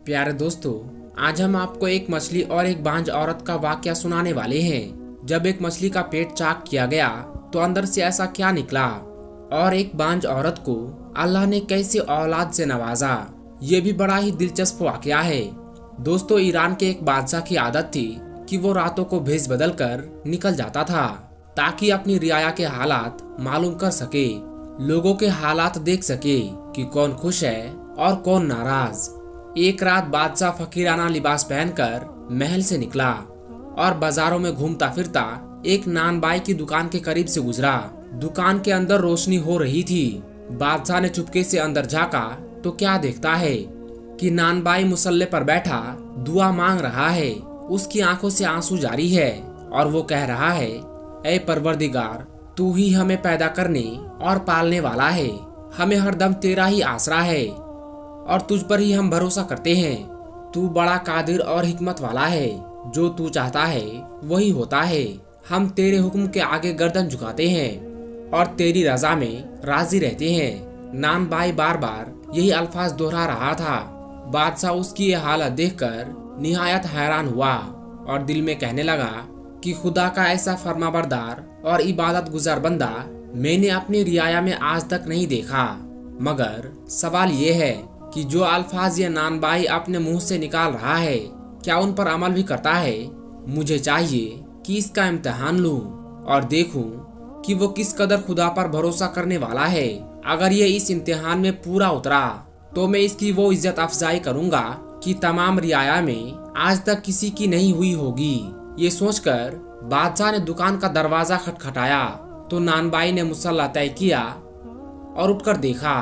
प्यारे दोस्तों, आज हम आपको एक मछली और एक बांझ औरत का वाकया सुनाने वाले हैं। जब एक मछली का पेट चाक किया गया तो अंदर से ऐसा क्या निकला, और एक बांझ औरत को अल्लाह ने कैसे औलाद से नवाजा, ये भी बड़ा ही दिलचस्प वाकया है। दोस्तों, ईरान के एक बादशाह की आदत थी कि वो रातों को भेष बदल कर निकल जाता था ताकि अपनी रियाया के हालात मालूम कर सके, लोगों के हालात देख सके कि कौन खुश है और कौन नाराज। एक रात बादशाह फकीराना लिबास पहनकर महल से निकला और बाजारों में घूमता फिरता एक नानबाई की दुकान के करीब से गुजरा। दुकान के अंदर रोशनी हो रही थी। बादशाह ने चुपके से अंदर झांका तो क्या देखता है कि नानबाई मुसल्ले पर बैठा दुआ मांग रहा है। उसकी आंखों से आंसू जारी है और वो कह रहा है, ऐ परवरदिगार, तू ही हमें पैदा करने और पालने वाला है। हमें हरदम तेरा ही आसरा है और तुझ पर ही हम भरोसा करते हैं। तू बड़ा कादिर और हिकमत वाला है। जो तू चाहता है वही होता है। हम तेरे हुक्म के आगे गर्दन झुकाते हैं और तेरी रजा में राजी रहते हैं। नानबाई बार बार यही अल्फाज दोहरा रहा था। बादशाह उसकी ये हालत देखकर निहायत हैरान हुआ और दिल में कहने लगा कि खुदा का ऐसा फरमाबरदार और इबादत गुजार बंदा मैंने अपनी रियाया में आज तक नहीं देखा। मगर सवाल ये है कि जो अल्फाज ये नानबाई अपने मुंह से निकाल रहा है, क्या उन पर अमल भी करता है? मुझे चाहिए कि इसका इम्तिहान लूं और देखूं कि वो किस कदर खुदा पर भरोसा करने वाला है। अगर ये इस इम्तिहान में पूरा उतरा तो मैं इसकी वो इज्जत अफजाई करूंगा कि तमाम रियाया में आज तक किसी की नहीं हुई होगी। ये सोचकर बादशाह ने दुकान का दरवाजा खटखटाया तो नानबाई ने मुसल्ला तय किया और उठकर देखा।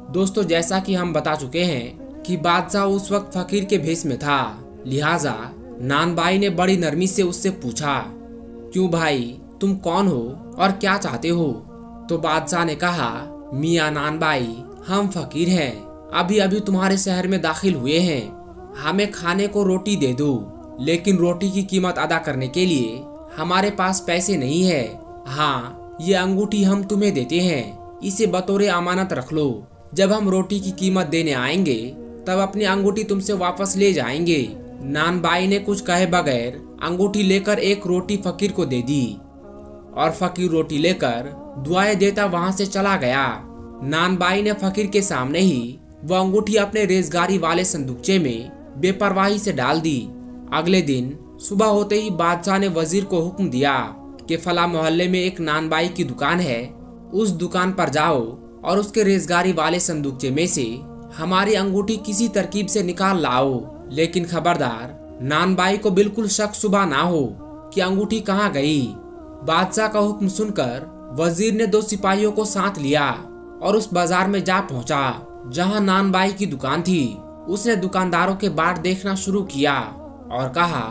दोस्तों, जैसा कि हम बता चुके हैं कि बादशाह उस वक्त फकीर के भेष में था, लिहाजा नानबाई ने बड़ी नरमी से उससे पूछा, क्यों भाई, तुम कौन हो और क्या चाहते हो? तो बादशाह ने कहा, मियाँ नानबाई, हम फकीर हैं, अभी अभी तुम्हारे शहर में दाखिल हुए हैं। हमें खाने को रोटी दे दो, लेकिन रोटी की कीमत अदा करने के लिए हमारे पास पैसे नहीं है। हाँ, ये अंगूठी हम तुम्हें देते हैं, इसे बतौर अमानत रख लो। जब हम रोटी की कीमत देने आएंगे तब अपनी अंगूठी तुमसे वापस ले जाएंगे। नानबाई ने कुछ कहे बगैर अंगूठी लेकर एक रोटी फकीर को दे दी और फकीर रोटी लेकर दुआएं देता वहां से चला गया। नानबाई ने फकीर के सामने ही वो अंगूठी अपने रेजगारी वाले संदूकचे में बेपरवाही से डाल दी। अगले दिन सुबह होते ही बादशाह ने वजीर को हुक्म दिया कि फला मोहल्ले में एक नानबाई की दुकान है, उस दुकान पर जाओ और उसके रेजगारी वाले संदूकचे में से हमारी अंगूठी किसी तरकीब से निकाल लाओ। लेकिन खबरदार, नानबाई को बिल्कुल शक शुबा ना हो कि अंगूठी कहाँ गई। बादशाह का हुक्म सुनकर वजीर ने 2 सिपाहियों को साथ लिया और उस बाजार में जा पहुंचा जहां नानबाई की दुकान थी। उसने दुकानदारों के बाट देखना शुरू किया और कहा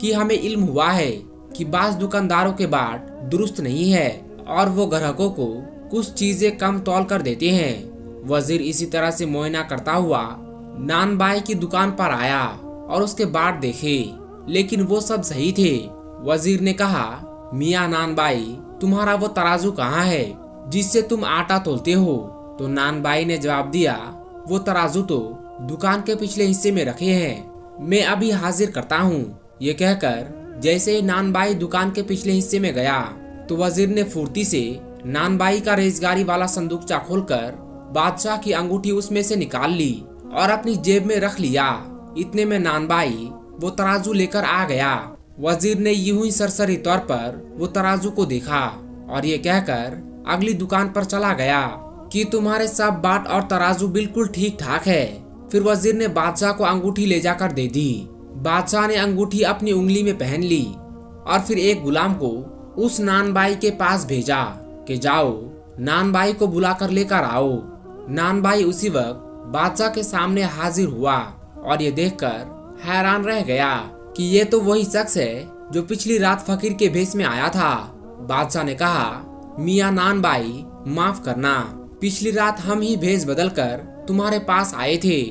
कि हमें इल्म हुआ है कि बाज दुकानदारों के बाट दुरुस्त नहीं है और वो ग्राहकों को कुछ चीजें कम तौल कर देते हैं। वजीर इसी तरह से मुआयना करता हुआ नानबाई की दुकान पर आया और उसके बाट देखे, लेकिन वो सब सही थे। वजीर ने कहा, मियाँ नानबाई, तुम्हारा वो तराजू कहाँ है जिससे तुम आटा तोलते हो? तो नानबाई ने जवाब दिया, वो तराजू तो दुकान के पिछले हिस्से में रखे हैं, मैं अभी हाजिर करता हूँ। ये कहकर जैसे ही नानबाई दुकान के पिछले हिस्से में गया तो वजीर ने फुर्ती से नानबाई का रेजगारी वाला संदूकचा खोलकर बादशाह की अंगूठी उसमें से निकाल ली और अपनी जेब में रख लिया। इतने में नानबाई वो तराजू लेकर आ गया। वजीर ने यूं ही सरसरी तौर पर वो तराजू को देखा और ये कहकर अगली दुकान पर चला गया कि तुम्हारे सब बाट और तराजू बिल्कुल ठीक ठाक है। फिर वजीर ने बादशाह को अंगूठी ले जाकर दे दी। बादशाह ने अंगूठी अपनी उंगली में पहन ली और फिर एक गुलाम को उस नानबाई के पास भेजा कि जाओ नानबाई को बुलाकर लेकर आओ। नानबाई उसी वक्त बादशाह के सामने हाजिर हुआ और ये देखकर हैरान रह गया कि ये तो वही शख्स है जो पिछली रात फकीर के भेष में आया था। बादशाह ने कहा, मियाँ नानबाई, माफ करना, पिछली रात हम ही भेष बदल कर तुम्हारे पास आए थे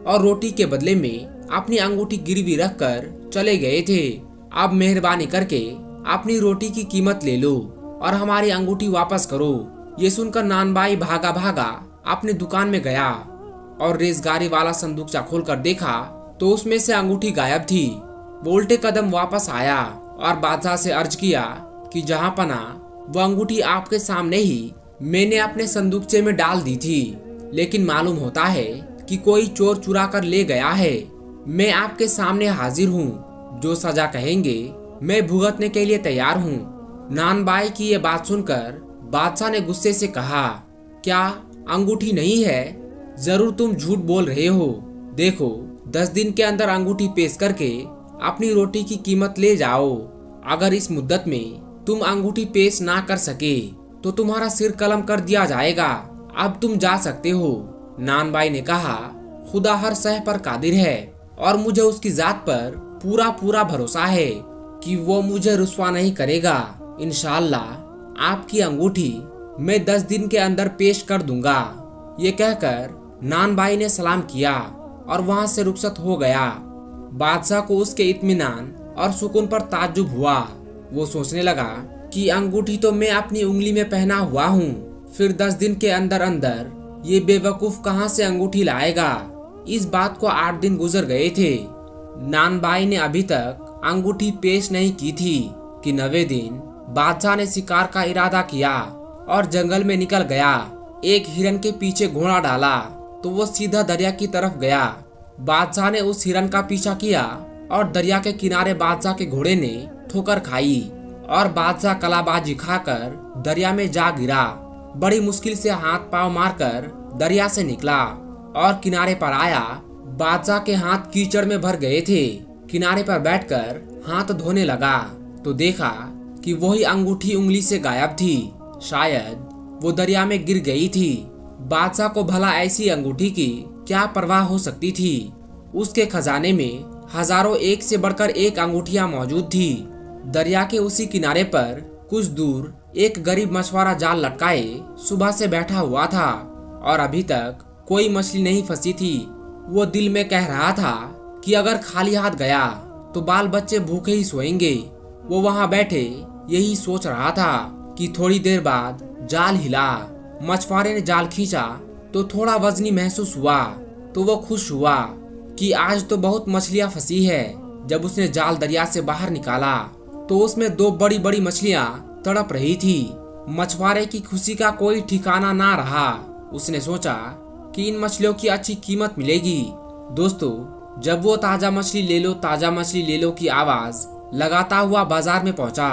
और रोटी के बदले में अपनी अंगूठी गिरवी रख कर चले गए थे। अब मेहरबानी करके अपनी रोटी की कीमत ले लो और हमारी अंगूठी वापस करो। ये सुनकर नानबाई भागा भागा अपनी दुकान में गया और रेजगारी वाला संदूकचा खोलकर देखा तो उसमें से अंगूठी गायब थी। वो उल्टे कदम वापस आया और बादशाह से अर्ज किया कि जहां पना वो अंगूठी आपके सामने ही मैंने अपने संदूकचे में डाल दी थी, लेकिन मालूम होता है कि कोई चोर चुरा कर ले गया है। मैं आपके सामने हाजिर हूँ, जो सजा कहेंगे मैं भुगतने के लिए तैयार हूँ। नानबाई की ये बात सुनकर बादशाह ने गुस्से से कहा, क्या अंगूठी नहीं है? जरूर तुम झूठ बोल रहे हो। देखो 10 दिन के अंदर अंगूठी पेश करके अपनी रोटी की कीमत ले जाओ। अगर इस मुद्दत में तुम अंगूठी पेश ना कर सके तो तुम्हारा सिर कलम कर दिया जाएगा। अब तुम जा सकते हो। नानबाई ने कहा, खुदा हर सह पर कादिर है और मुझे उसकी जात पर पूरा पूरा भरोसा है कि वो मुझे रुस्वा नहीं करेगा। इंशाअल्लाह आपकी अंगूठी मैं 10 दिन के अंदर पेश कर दूंगा। ये कहकर नानबाई ने सलाम किया और वहां से रुखसत हो गया। बादशाह को उसके इत्मीनान और सुकून पर ताज्जुब हुआ। वो सोचने लगा कि अंगूठी तो मैं अपनी उंगली में पहना हुआ हूँ, फिर 10 दिन के अंदर अंदर ये बेवकूफ कहाँ से अंगूठी लाएगा। इस बात को 8 दिन गुजर गए थे। नानबाई ने अभी तक अंगूठी पेश नहीं की थी कि 9वें दिन बादशाह ने शिकार का इरादा किया और जंगल में निकल गया। एक हिरन के पीछे घोड़ा डाला तो वो सीधा दरिया की तरफ गया। बादशाह ने उस हिरन का पीछा किया और दरिया के किनारे बादशाह के घोड़े ने ठोकर खाई और बादशाह कलाबाजी खाकर दरिया में जा गिरा। बड़ी मुश्किल से हाथ पांव मारकर दरिया से निकला और किनारे पर आया। बादशाह के हाथ कीचड़ में भर गए थे। किनारे पर बैठकर हाथ धोने लगा तो देखा कि वही अंगूठी उंगली से गायब थी। शायद वो दरिया में गिर गई थी। बादशाह को भला ऐसी अंगूठी की क्या परवाह हो सकती थी। उसके खजाने में हजारों एक से बढ़कर एक अंगूठियां मौजूद थी। दरिया के उसी किनारे पर कुछ दूर एक गरीब मछुआरा जाल लटकाए सुबह से बैठा हुआ था और अभी तक कोई मछली नहीं फंसी थी। वो दिल में कह रहा था कि अगर खाली हाथ गया तो बाल बच्चे भूखे ही सोएंगे। वो वहां बैठे यही सोच रहा था कि थोड़ी देर बाद जाल हिला। मछुआरे ने जाल खींचा तो थोड़ा वजनी महसूस हुआ तो वो खुश हुआ कि आज तो बहुत मछलियां फंसी है। जब उसने जाल दरिया से बाहर निकाला तो उसमें 2 बड़ी बड़ी मछलियां तड़प रही थी। मछुआरे की खुशी का कोई ठिकाना ना रहा। उसने सोचा कि इन मछलियों की अच्छी कीमत मिलेगी। दोस्तों, जब वो ताजा मछली ले लो की आवाज लगाता हुआ बाजार में पहुंचा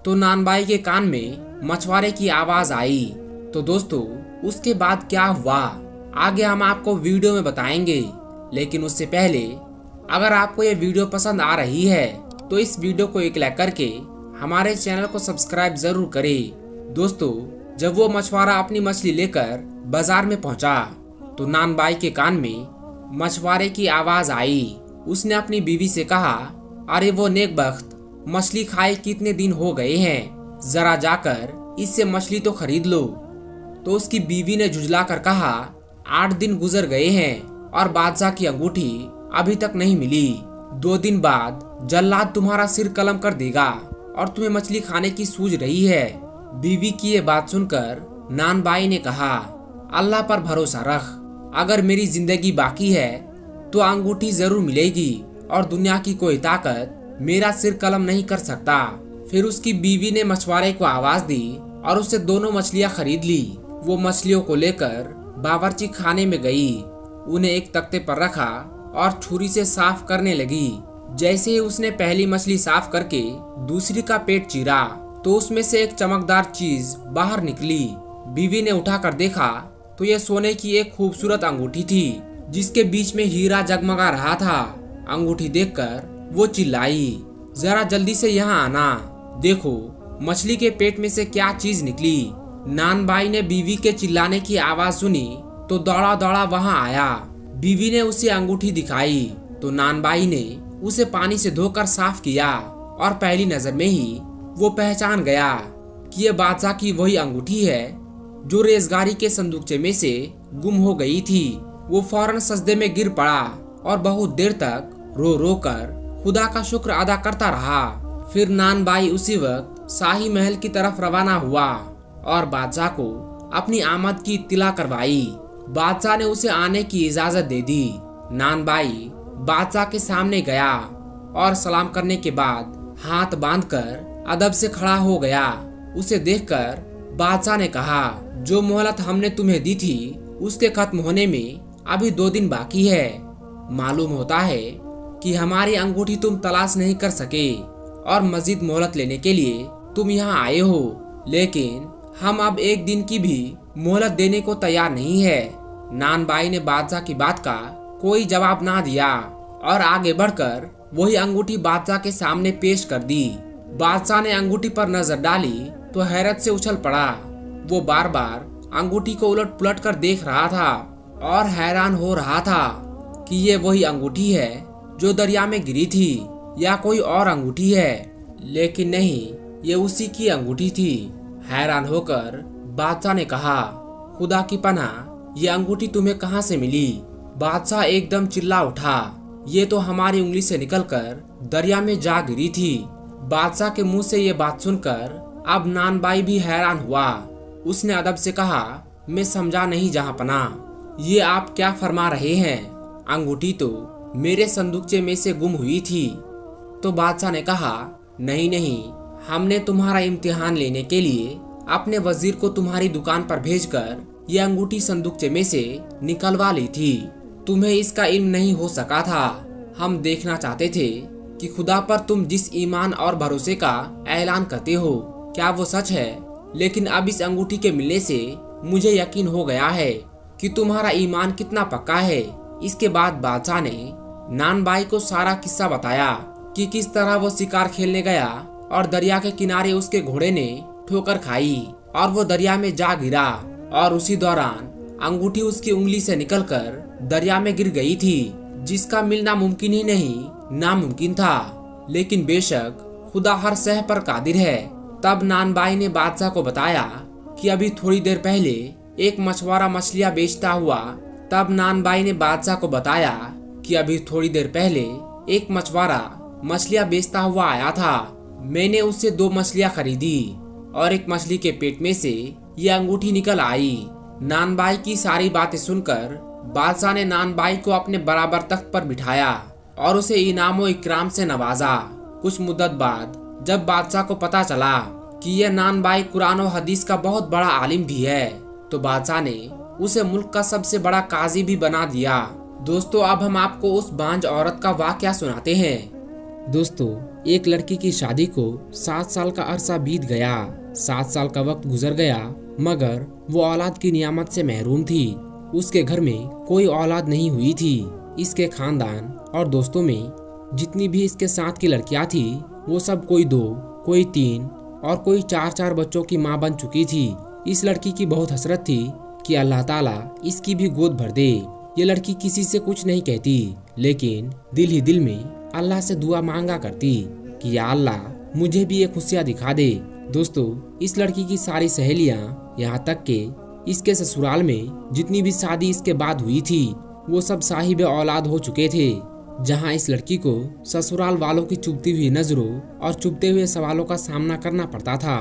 तो नानबाई के कान में मछुआरे की आवाज आई। तो दोस्तों, उसके बाद क्या हुआ आगे हम आपको वीडियो में बताएंगे। लेकिन उससे पहले अगर आपको ये वीडियो पसंद आ रही है तो इस वीडियो को एक लाइक करके हमारे चैनल को सब्सक्राइब जरूर करें। दोस्तों, जब वो मछुआरा अपनी मछली लेकर बाजार में पहुंचा तो नानबाई के कान में मछुआरे की आवाज आई। उसने अपनी बीवी से कहा, अरे वो नेकबख्त, मछली खाए कितने दिन हो गए हैं, जरा जाकर इससे मछली तो खरीद लो। तो उसकी बीवी ने झुंझला कर कहा, 8 दिन गुजर गए हैं और बादशाह की अंगूठी अभी तक नहीं मिली। 2 दिन बाद जल्लाद तुम्हारा सिर कलम कर देगा और तुम्हें मछली खाने की सूझ रही है। बीवी की ये बात सुनकर नानबाई ने कहा, अल्लाह पर भरोसा रख, अगर मेरी जिंदगी बाकी है तो अंगूठी जरूर मिलेगी और दुनिया की कोई ताकत मेरा सिर कलम नहीं कर सकता। फिर उसकी बीवी ने मछुआरे को आवाज दी और उससे दोनों मछलियां खरीद ली। वो मछलियों को लेकर बावर्ची खाने में गई, उन्हें एक तख्ते पर रखा और छुरी से साफ करने लगी। जैसे ही उसने पहली मछली साफ करके दूसरी का पेट चीरा तो उसमें से एक चमकदार चीज बाहर निकली। बीवी ने उठाकर देखा तो यह सोने की एक खूबसूरत अंगूठी थी जिसके बीच में हीरा जगमगा रहा था। अंगूठी देखकर वो चिल्लाई, जरा जल्दी से यहाँ आना, देखो मछली के पेट में से क्या चीज निकली। नानबाई ने बीवी के चिल्लाने की आवाज सुनी तो दौड़ा दौड़ा वहां आया। बीवी ने उसे अंगूठी दिखाई तो नानबाई ने उसे पानी से धोकर साफ किया और पहली नजर में ही वो पहचान गया कि ये बादशाह की वही अंगूठी है जो रेजगारी के संदूकचे में से गुम हो गई थी। वो फौरन सजदे में गिर पड़ा और बहुत देर तक रो रो कर खुदा का शुक्र अदा करता रहा। फिर नानबाई उसी वक्त शाही महल की तरफ रवाना हुआ और बादशाह को अपनी आमद की इत्तिला करवाई। बादशाह ने उसे आने की इजाजत दे दी। नानबाई बादशाह के सामने गया और सलाम करने के बाद हाथ बांधकर अदब से खड़ा हो गया। उसे देखकर बादशाह ने कहा, जो मोहलत हमने तुम्हें दी थी उसके खत्म होने में अभी 2 दिन बाकी है। मालूम होता है कि हमारी अंगूठी तुम तलाश नहीं कर सके और मजीद मोहलत लेने के लिए तुम यहाँ आए हो, लेकिन हम अब 1 दिन की भी मोहलत देने को तैयार नहीं है। नानबाई ने बादशाह की बात का कोई जवाब ना दिया और आगे बढ़कर वही अंगूठी बादशाह के सामने पेश कर दी। बादशाह ने अंगूठी पर नजर डाली तो हैरत से उछल पड़ा। वो बार बार अंगूठी को उलट पुलट कर देख रहा था और हैरान हो रहा था कि ये वही अंगूठी है जो दरिया में गिरी थी या कोई और अंगूठी है। लेकिन नहीं, ये उसी की अंगूठी थी। हैरान होकर बादशाह ने कहा, खुदा की पनाह, ये अंगूठी तुम्हें कहाँ से मिली? बादशाह एकदम चिल्ला उठा, ये तो हमारी उंगली से निकलकर दरिया में जा गिरी थी। बादशाह के मुंह से ये बात सुनकर अब नानबाई भी हैरान हुआ। उसने अदब से कहा, मैं समझा नहीं जहांपना, ये आप क्या फरमा रहे हैं? अंगूठी तो मेरे संदूकचे में से गुम हुई थी। तो बादशाह ने कहा, नहीं नहीं, हमने तुम्हारा इम्तिहान लेने के लिए अपने वजीर को तुम्हारी दुकान पर भेजकर ये अंगूठी संदूकचे में से निकलवा ली थी। तुम्हें इसका इल्म नहीं हो सका था। हम देखना चाहते थे कि खुदा पर तुम जिस ईमान और भरोसे का ऐलान करते हो क्या वो सच है। लेकिन अब इस अंगूठी के मिलने से मुझे यकीन हो गया है कि तुम्हारा ईमान कितना पक्का है। इसके बाद बादशाह ने नानबाई को सारा किस्सा बताया कि किस तरह वो शिकार खेलने गया और दरिया के किनारे उसके घोड़े ने ठोकर खाई और वो दरिया में जा गिरा और उसी दौरान अंगूठी उसकी उंगली से निकलकर दरिया में गिर गई थी, जिसका मिलना मुमकिन ही नहीं नामुमकिन था। लेकिन बेशक खुदा हर सह पर कादिर है। तब नानबाई ने बादशाह को बताया कि अभी थोड़ी देर पहले एक मछुआरा मछलियां बेचता हुआ तब नानबाई ने बादशाह को बताया कि अभी थोड़ी देर पहले एक मछुआरा मछलियां बेचता हुआ आया था। मैंने उससे 2 मछलियां खरीदी और एक मछली के पेट में से ये अंगूठी निकल आई। नानबाई की सारी बातें सुनकर बादशाह ने नानबाई को अपने बराबर तख्त पर बिठाया और उसे इनामो इकराम से नवाजा। कुछ मुद्दत बाद जब बादशाह को पता चला कि यह नानबाई कुरान और हदीस का बहुत बड़ा आलिम भी है, तो बादशाह ने उसे मुल्क का सबसे बड़ा काजी भी बना दिया। दोस्तों, अब हम आपको उस बांझ औरत का वाकया सुनाते हैं। दोस्तों, एक लड़की की शादी को 7 साल का अरसा बीत गया। 7 साल का वक्त गुजर गया, मगर वो औलाद की नियामत से महरूम थी। उसके घर में कोई औलाद नहीं हुई थी। इसके खानदान और दोस्तों में जितनी भी इसके साथ की लड़कियां थी, वो सब कोई 2, कोई 3 और कोई 4 बच्चों की माँ बन चुकी थी। इस लड़की की बहुत हसरत थी कि अल्लाह ताला इसकी भी गोद भर दे। ये लड़की किसी से कुछ नहीं कहती, लेकिन दिल ही दिल में अल्लाह से दुआ मांगा करती कि या अल्लाह, मुझे भी ये खुशियाँ दिखा दे। दोस्तों, इस लड़की की सारी सहेलियाँ, यहाँ तक के इसके ससुराल में जितनी भी शादी इसके बाद हुई थी, वो सब साहिब औलाद हो चुके थे। जहाँ इस लड़की को ससुराल वालों की चुभती हुई नजरों और चुभते हुए सवालों का सामना करना पड़ता था,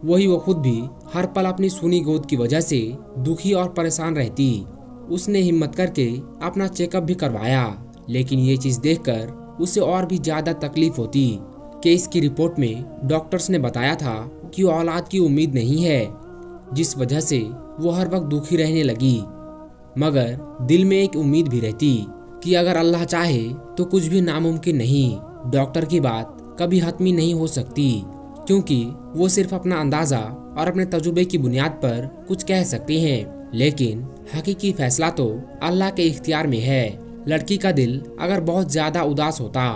वही वो खुद भी हर पल अपनी सूनी गोद की वजह से दुखी और परेशान रहती। उसने हिम्मत करके अपना चेकअप भी करवाया, लेकिन ये चीज देखकर उसे और भी ज्यादा तकलीफ होती कि इसकी रिपोर्ट में डॉक्टर्स ने बताया था कि औलाद की उम्मीद नहीं है, जिस वजह से वो हर वक्त दुखी रहने लगी। मगर दिल में एक उम्मीद भी रहती कि अगर अल्लाह चाहे तो कुछ भी नामुमकिन नहीं। डॉक्टर की बात कभी हतमी नहीं हो सकती, क्योंकि वो सिर्फ अपना अंदाजा और अपने तजुर्बे की बुनियाद पर कुछ कह सकते हैं, लेकिन हकीकी फैसला तो अल्लाह के इख्तियार में है। लड़की का दिल अगर बहुत ज्यादा उदास होता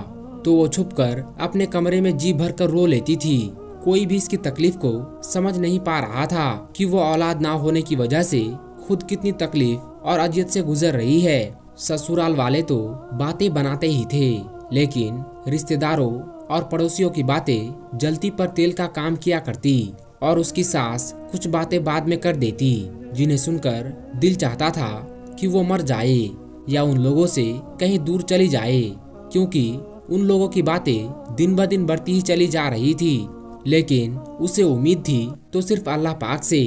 तो वो छुपकर अपने कमरे में जी भर कर रो लेती थी। कोई भी इसकी तकलीफ को समझ नहीं पा रहा था कि वो औलाद ना होने की वजह से खुद कितनी तकलीफ और अजियत से गुजर रही है। ससुराल वाले तो बातें बनाते ही थे, लेकिन रिश्तेदारों और पड़ोसियों की बातें जलती पर तेल का काम किया करती और उसकी सास कुछ बातें बाद में कर देती, जिन्हें सुनकर दिल चाहता था कि वो मर जाए या उन लोगों से कहीं दूर चली जाए, क्योंकि उन लोगों की बातें दिन ब दिन बढ़ती ही चली जा रही थी। लेकिन उसे उम्मीद थी तो सिर्फ अल्लाह पाक से।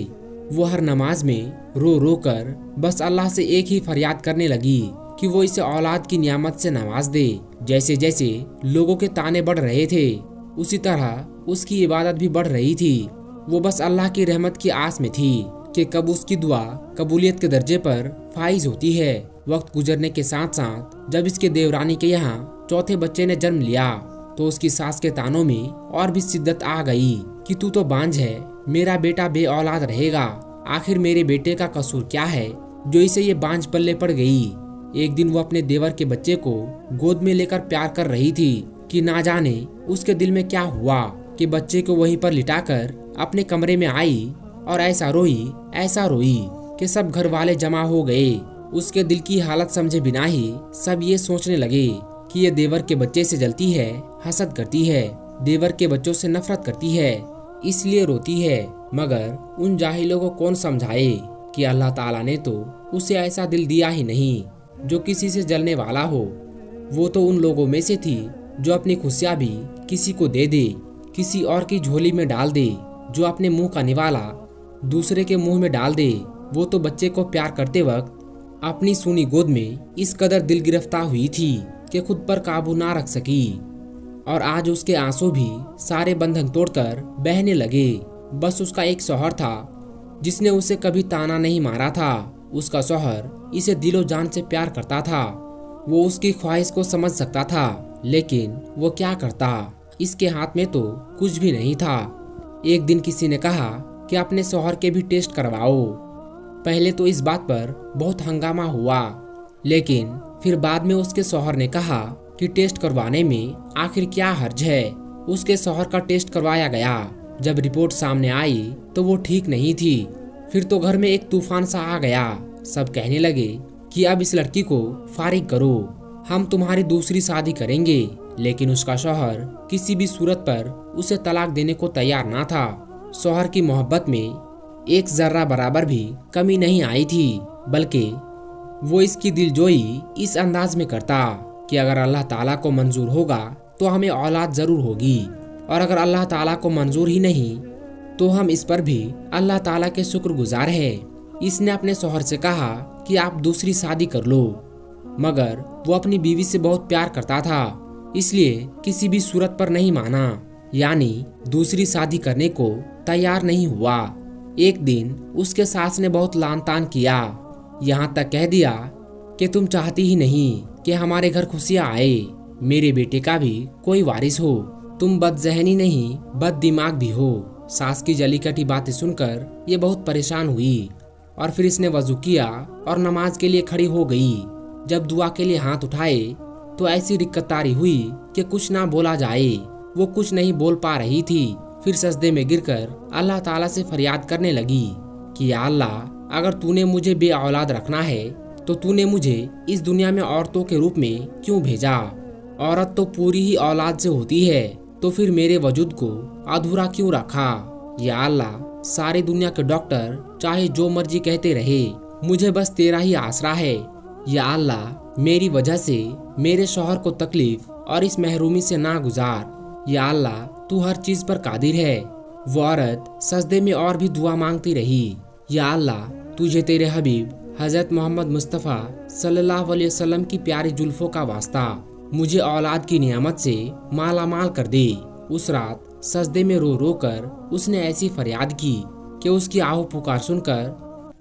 वो हर नमाज में रो रो कर बस अल्लाह से एक ही फरियाद करने लगी कि वो इसे औलाद की नियामत से नवाज दे। जैसे जैसे लोगों के ताने बढ़ रहे थे, उसी तरह उसकी इबादत भी बढ़ रही थी। वो बस अल्लाह की रहमत की आस में थी कि कब उसकी दुआ कबूलियत के दर्जे पर फाइज होती है। वक्त गुजरने के साथ साथ जब इसके देवरानी के यहाँ चौथे बच्चे ने जन्म लिया तो उसकी सास के तानों में और भी शिद्दत आ गई कि तू तो बांझ है, मेरा बेटा बे औलाद रहेगा। आखिर मेरे बेटे का कसूर क्या है जो इसे ये बांझ पल्ले पड़ गई। एक दिन वो अपने देवर के बच्चे को गोद में लेकर प्यार कर रही थी कि ना जाने उसके दिल में क्या हुआ कि बच्चे को वहीं पर लिटाकर अपने कमरे में आई और ऐसा रोई कि सब घर वाले जमा हो गए। उसके दिल की हालत समझे बिना ही सब ये सोचने लगे कि ये देवर के बच्चे से जलती है, हसद करती है, देवर के बच्चों से नफरत करती है, इसलिए रोती है। मगर उन जाहिलों को कौन समझाए कि अल्लाह ताला ने तो उसे ऐसा दिल दिया ही नहीं जो किसी से जलने वाला हो। वो तो उन लोगों में से थी जो अपनी खुशियाँ भी किसी को दे दे, किसी और की झोली में डाल दे, जो अपने मुंह का निवाला दूसरे के मुंह में डाल दे। वो तो बच्चे को प्यार करते वक्त अपनी सूनी गोद में इस कदर दिल गिरफ्तार हुई थी कि खुद पर काबू ना रख सकी। और आज उसके आंसू भी सारे बंधन तोड़कर बहने लगे। बस उसका एक शौहर था जिसने उसे कभी ताना नहीं मारा था। उसका शौहर इसे दिलो जान से प्यार करता था। वो उसकी ख्वाहिश को समझ सकता था, लेकिन वो क्या करता, इसके हाथ में तो कुछ भी नहीं था। एक दिन किसी ने कहा कि अपने शौहर के भी टेस्ट करवाओ। पहले तो इस बात पर बहुत हंगामा हुआ, लेकिन फिर बाद में उसके शौहर ने कहा कि टेस्ट करवाने में आखिर क्या हर्ज है। उसके शौहर का टेस्ट करवाया गया। जब रिपोर्ट सामने आई तो वो ठीक नहीं थी। फिर तो घर में एक तूफान सा आ गया। सब कहने लगे कि अब इस लड़की को फारिग करो, हम तुम्हारी दूसरी शादी करेंगे। लेकिन उसका शौहर किसी भी सूरत पर उसे तलाक देने को तैयार ना था। शौहर की मोहब्बत में एक जर्रा बराबर भी कमी नहीं आई थी, बल्कि वो इसकी दिलजोई इस अंदाज में करता कि अगर अल्लाह ताला को मंजूर होगा तो हमें औलाद जरूर होगी, और अगर अल्लाह ताला को मंजूर ही नहीं तो हम इस पर भी अल्लाह ताला के शुक्रगुजार हैं। इसने अपने शौहर से कहा कि आप दूसरी शादी कर लो, मगर वो अपनी बीवी से बहुत प्यार करता था, इसलिए किसी भी सूरत पर नहीं माना, यानी दूसरी शादी करने को तैयार नहीं हुआ। एक दिन उसके सास ने बहुत लानतान किया, यहाँ तक कह दिया कि तुम चाहती ही नहीं कि हमारे घर खुशियाँ आए, मेरे बेटे का भी कोई वारिस हो, तुम बदजहनी नहीं बद दिमाग भी हो। सास की जली कटी बातें सुनकर ये बहुत परेशान हुई और फिर इसने वजू किया और नमाज के लिए खड़ी हो गई। जब दुआ के लिए हाथ उठाए तो ऐसी रिक्कतारी हुई कि कुछ ना बोला जाए। वो कुछ नहीं बोल पा रही थी। फिर सजदे में गिरकर अल्लाह ताला से फरियाद करने लगी कि या अल्लाह, अगर तूने मुझे बे औलाद रखना है तो तूने मुझे इस दुनिया में औरतों के रूप में क्यों भेजा। औरत तो पूरी ही औलाद से होती है, तो फिर मेरे वजूद को अधूरा क्यों रखा। या अल्लाह, सारी दुनिया के डॉक्टर चाहे जो मर्जी कहते रहे, मुझे बस तेरा ही आसरा है। या अल्लाह, मेरी वजह से मेरे शौहर को तकलीफ और इस महरूमी से ना गुजार। या अल्लाह, तू हर चीज पर कादिर है। वो औरत सजदे में और भी दुआ मांगती रही। या अल्लाह, तुझे तेरे हबीब हजरत मोहम्मद मुस्तफ़ा सल्लल्लाहु अलैहि वसल्लम की प्यारी जुल्फों का वास्ता, मुझे औलाद की नियामत से माला माल कर दे। उस रात सजदे में रो रो कर उसने ऐसी फरियाद की कि उसकी आहो पुकार सुनकर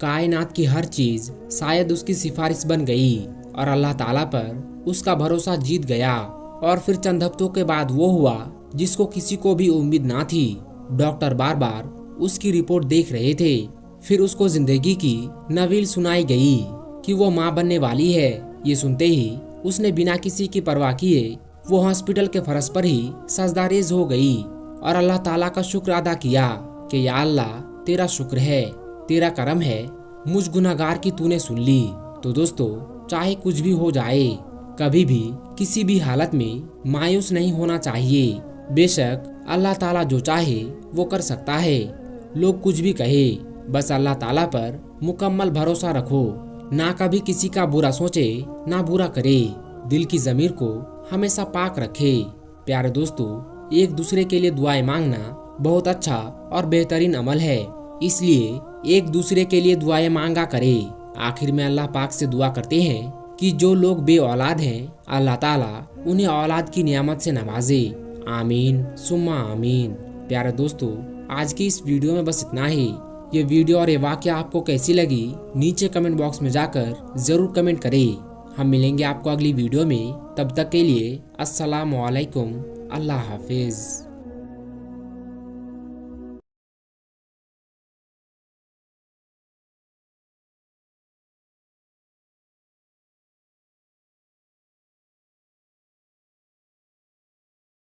कायनात की हर चीज शायद उसकी सिफारिश बन गई और अल्लाह ताला पर उसका भरोसा जीत गया। और फिर चंद हफ्तों के बाद वो हुआ जिसको किसी को भी उम्मीद ना थी। डॉक्टर बार बार उसकी रिपोर्ट देख रहे थे। फिर उसको जिंदगी की नवील सुनाई गई कि वो माँ बनने वाली है। ये सुनते ही उसने बिना किसी की परवाह किए वो हॉस्पिटल के फर्श पर ही सजदारेज हो गई और अल्लाह ताला का शुक्र अदा किया कि या अल्लाह, तेरा शुक्र है, तेरा करम है, मुझ गुनाहगार की तूने सुन ली। तो दोस्तों, चाहे कुछ भी हो जाए, कभी भी किसी भी हालत में मायूस नहीं होना चाहिए। बेशक अल्लाह ताला जो चाहे वो कर सकता है। लोग कुछ भी कहे, बस अल्लाह ताला पर मुकम्मल भरोसा रखो। ना कभी किसी का बुरा सोचे, ना बुरा करे। दिल की ज़मीर को हमेशा पाक रखे। प्यारे दोस्तों, एक दूसरे के लिए दुआएं मांगना बहुत अच्छा और बेहतरीन अमल है, इसलिए एक दूसरे के लिए दुआएं मांगा करें। आखिर में अल्लाह पाक से दुआ करते हैं कि जो लोग बे औलाद हैं, अल्लाह ताला उन्हें औलाद की नियामत से नवाजे। आमीन सुम्मा आमीन। प्यारे दोस्तों, आज की इस वीडियो में बस इतना ही। ये वीडियो और ये वाकया आपको कैसी लगी नीचे कमेंट बॉक्स में जाकर जरूर कमेंट करें। हम मिलेंगे आपको अगली वीडियो में, तब तक के लिए अस्सलाम वालेकुम, अल्लाह हाफिज।